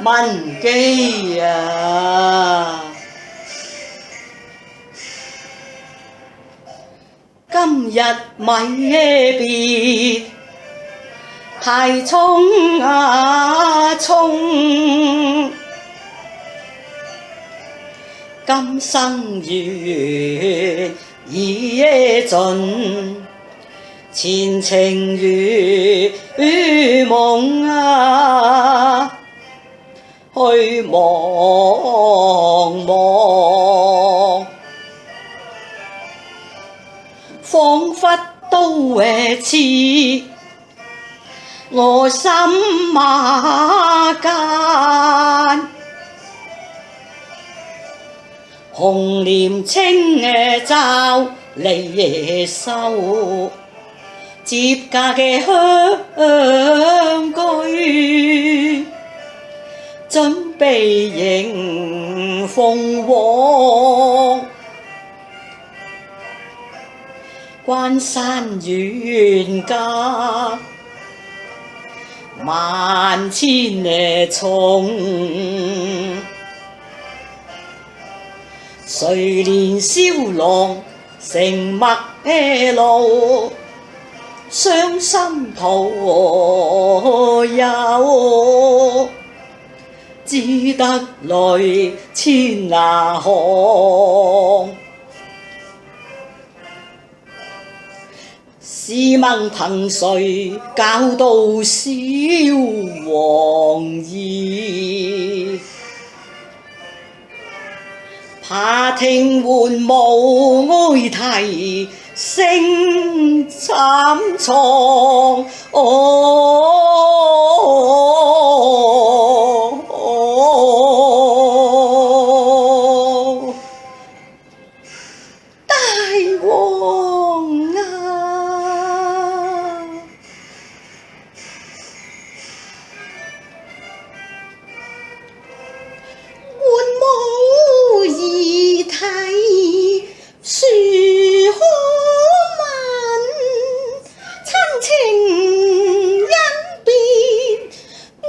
文姬啊！今日咪別太匆啊匆，今生緣已盡，前程如夢啊，去茫茫，彷彿都似我心馬間，紅蓮青罩離愁，接嫁嘅鄉居，準備迎鳳凰。關山遠隔萬千重，誰憐蕭郎乘陌路，傷心徒有，只得淚千行。試問憑誰教導小王兒？怕聽喚母哀啼聲慘愴。大王啊！喚母兒啼樹可聞，親情恩別我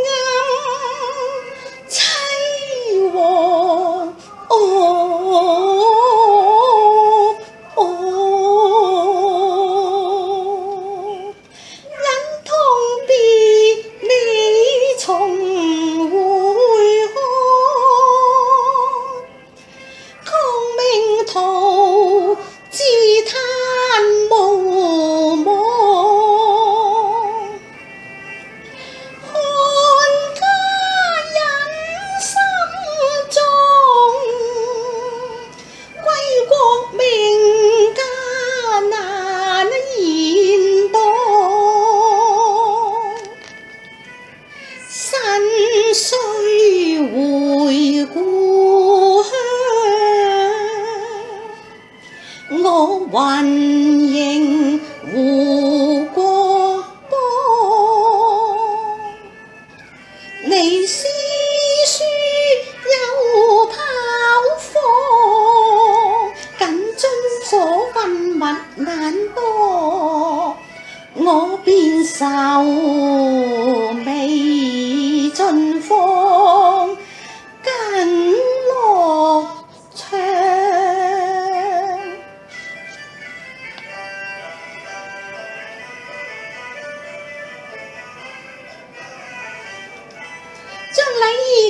暗凄惶。忍痛別你重回看，抗命途自嘆無望，看家人心中歸國名家難言當，身雖回故鄉，我還應護國邦。你詩書有炮火，謹遵所訓勿懶惰，我便愁未盡放，緊落場。將禮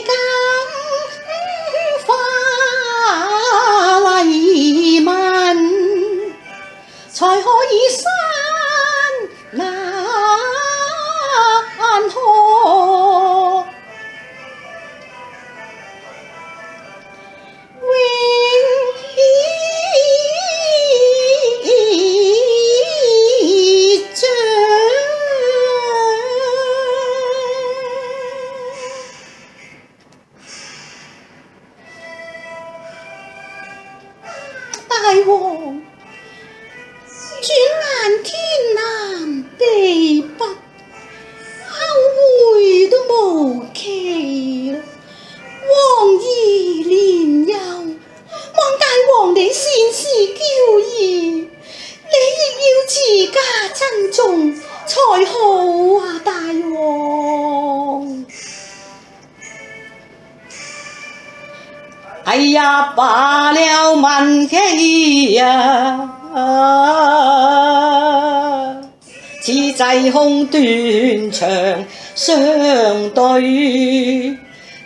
金化為民，才可以山難河。大王，轉眼哎呀，罷了文姬呀，此際空斷腸相對，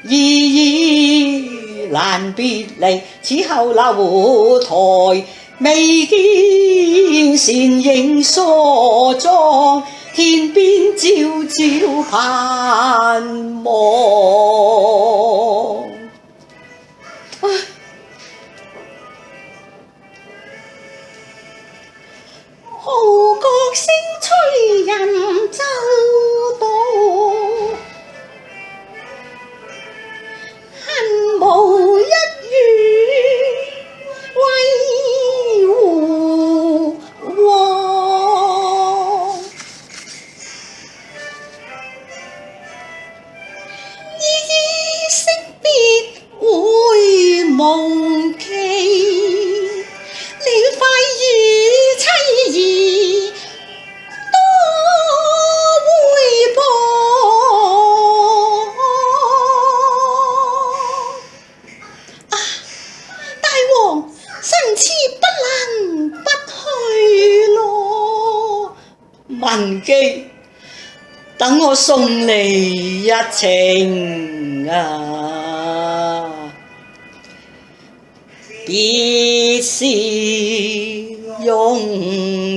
依依難別離。此後樓台未見倩影梳妝，天邊朝朝盼望。號角聲催人走道，恨無一語為胡王。依依惜別會無期，了快與妻兒多回報。大王臣妾不能不去咯。文姬，等我送你一程啊！別是容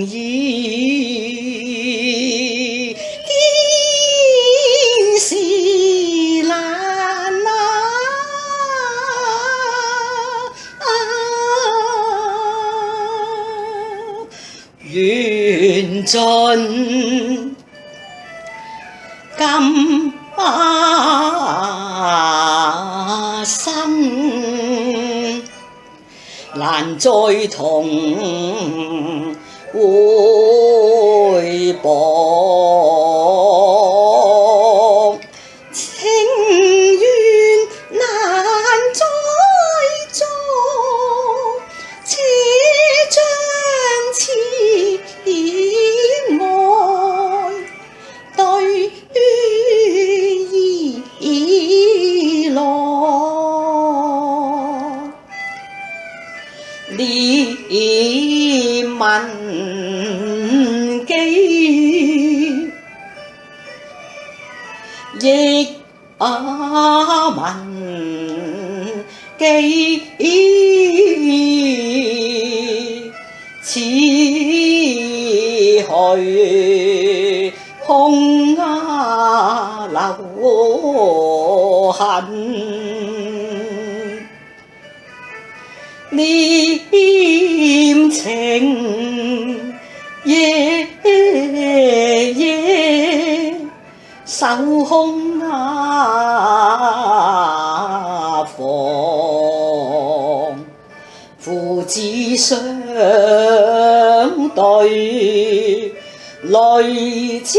易，見是難啊！緣盡今生，難再同回報，情緣難再續，且將此愛對意來。念文姬，憶文姬，此去空留痕。念情夜夜守空房，父子相對淚千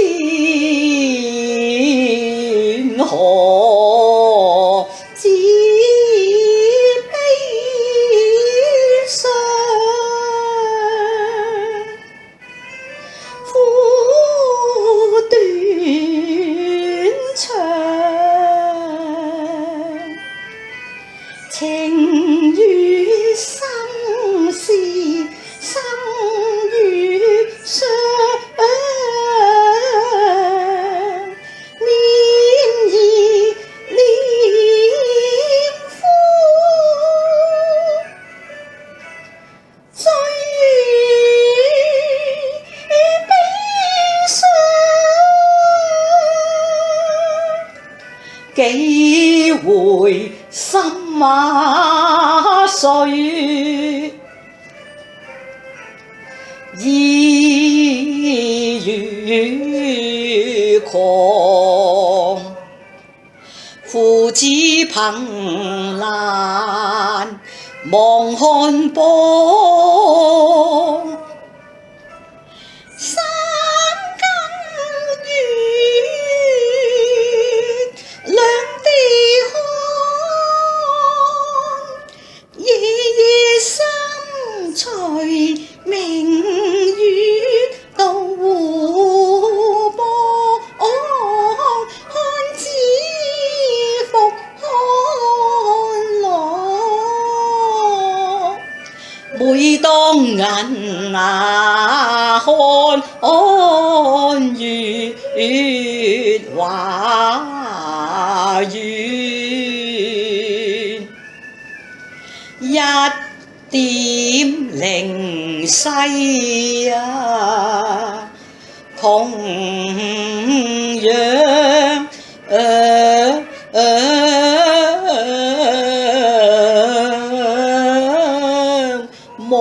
河，只悲傷。苦短長，情與生是生與傷，綿兒戀夫最悲傷，幾回心馬碎，意如狂。父子憑欄望看波，三更月亮地看，夜夜心隨明月到湖泊，看知復看來。眾人啊，看月華圓，一點靈犀啊，同樣望。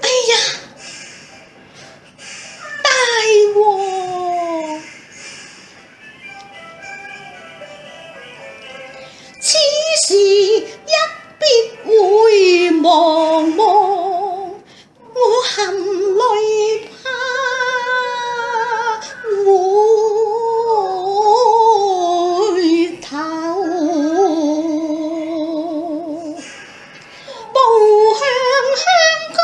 哎呀，大禍！此時一必會茫茫，我含淚怕回頭，步向鄉居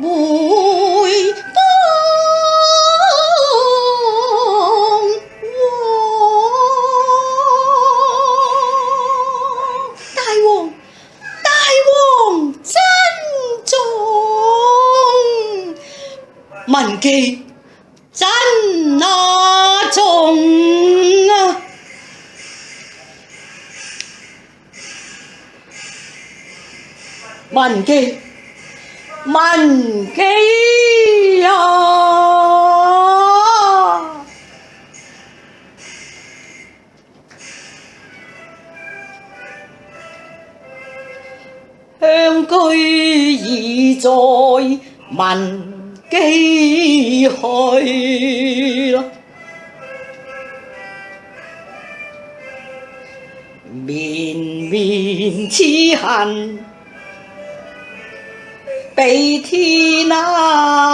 回報。文記真那重啊！文記啊！鄉居已在文記去啦，綿綿痴恨比天啊！